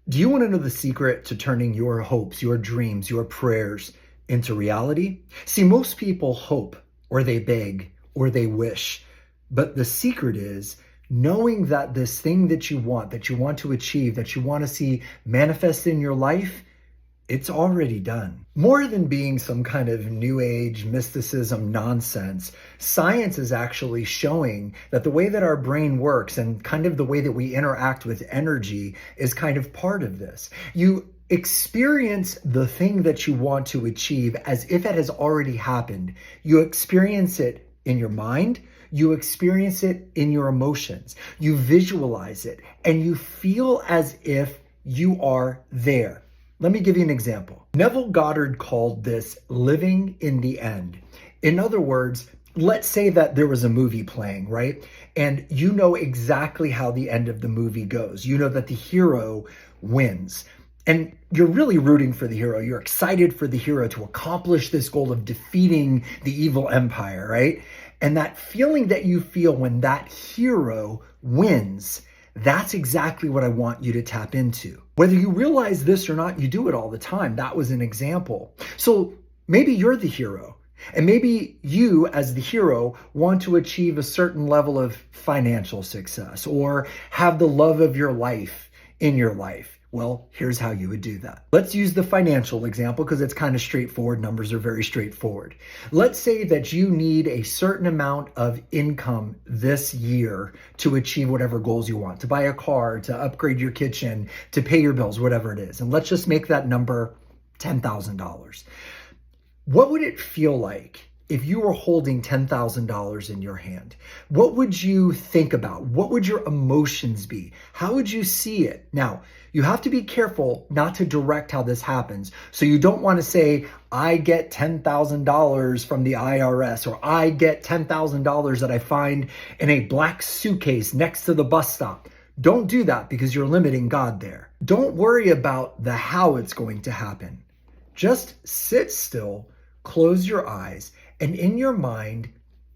Do you want to know the secret to turning your hopes, your dreams, your prayers into reality? See, most people hope or they beg or they wish, but the secret is knowing that this thing that you want to achieve, that you want to see manifest in your life, it's already done. More than being some kind of new age mysticism nonsense, science is actually showing that the way that our brain works and kind of the way that we interact with energy is kind of part of this. You experience the thing that you want to achieve as if it has already happened. You experience it in your mind. You experience it in your emotions. You visualize it and you feel as if you are there. Let me give you an example. Neville Goddard called this living in the end. In other words, let's say that there was a movie playing, right? And you know exactly how the end of the movie goes. You know that the hero wins. And you're really rooting for the hero. You're excited for the hero to accomplish this goal of defeating the evil empire, right? And that feeling that you feel when that hero wins, that's exactly what I want you to tap into. Whether you realize this or not, you do it all the time. That was an example. So maybe you're the hero, and maybe you as the hero want to achieve a certain level of financial success or have the love of your life in your life. Well, here's how you would do that. Let's use the financial example because it's kind of straightforward. Numbers are very straightforward. Let's say that you need a certain amount of income this year to achieve whatever goals you want, to buy a car, to upgrade your kitchen, to pay your bills, whatever it is. And let's just make that number $10,000. What would it feel like if you were holding $10,000 in your hand? What would you think about? What would your emotions be? How would you see it? Now, you have to be careful not to direct how this happens. So you don't want to say, I get $10,000 from the IRS, or I get $10,000 that I find in a black suitcase next to the bus stop. Don't do that because you're limiting God there. Don't worry about the how it's going to happen. Just sit still, close your eyes, and in your mind,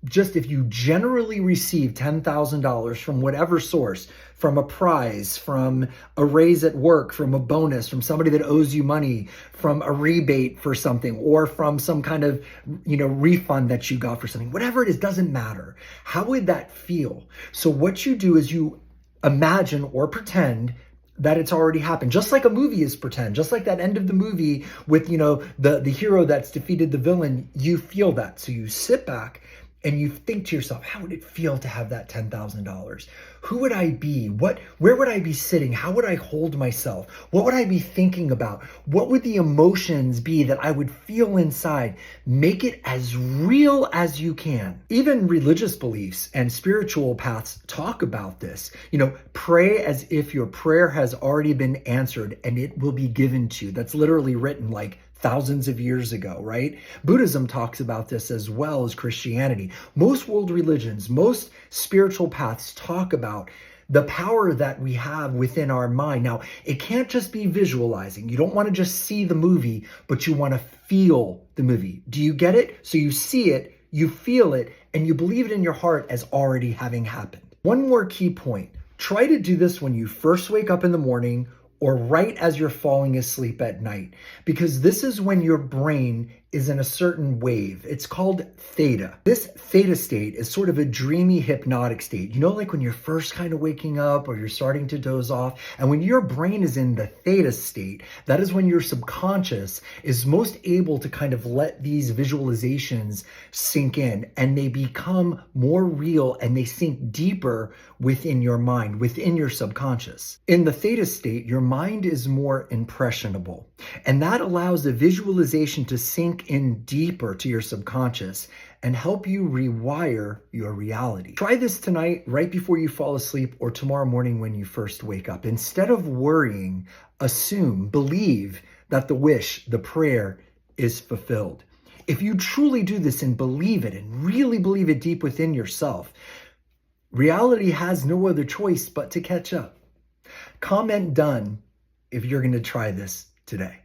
just if you generally receive $10,000 from whatever source, from a prize, from a raise at work, from a bonus, from somebody that owes you money, from a rebate for something, or from some kind of, refund that you got for something, whatever it is, doesn't matter. How would that feel? So what you do is you imagine or pretend that it's already happened. Just like a movie is pretend, just like that end of the movie with, the hero that's defeated the villain, you feel that. So you sit back and you think to yourself, how would it feel to have that $10,000? Who would I be? Where would I be sitting? How would I hold myself? What would I be thinking about? What would the emotions be that I would feel inside? Make it as real as you can. Even religious beliefs and spiritual paths talk about this. Pray as if your prayer has already been answered and it will be given to you. That's literally written like thousands of years ago, right? Buddhism talks about this as well as Christianity. Most world religions, most spiritual paths talk about the power that we have within our mind. Now, it can't just be visualizing. You don't want to just see the movie, but you want to feel the movie. Do you get it? So you see it, you feel it, and you believe it in your heart as already having happened. One more key point. Try to do this when you first wake up in the morning or right as you're falling asleep at night, because this is when your brain is in a certain wave. It's called theta. This theta state is sort of a dreamy, hypnotic state. Like when you're first kind of waking up or you're starting to doze off, and when your brain is in the theta state, that is when your subconscious is most able to kind of let these visualizations sink in, and they become more real and they sink deeper within your mind, within your subconscious. In the theta state, your mind is more impressionable, and that allows the visualization to sink in deeper to your subconscious and help you rewire your reality. Try this tonight, right before you fall asleep, or tomorrow morning when you first wake up. Instead of worrying, assume, believe that the wish, the prayer is fulfilled. If you truly do this and believe it and really believe it deep within yourself, reality has no other choice but to catch up. Comment done if you're going to try this today.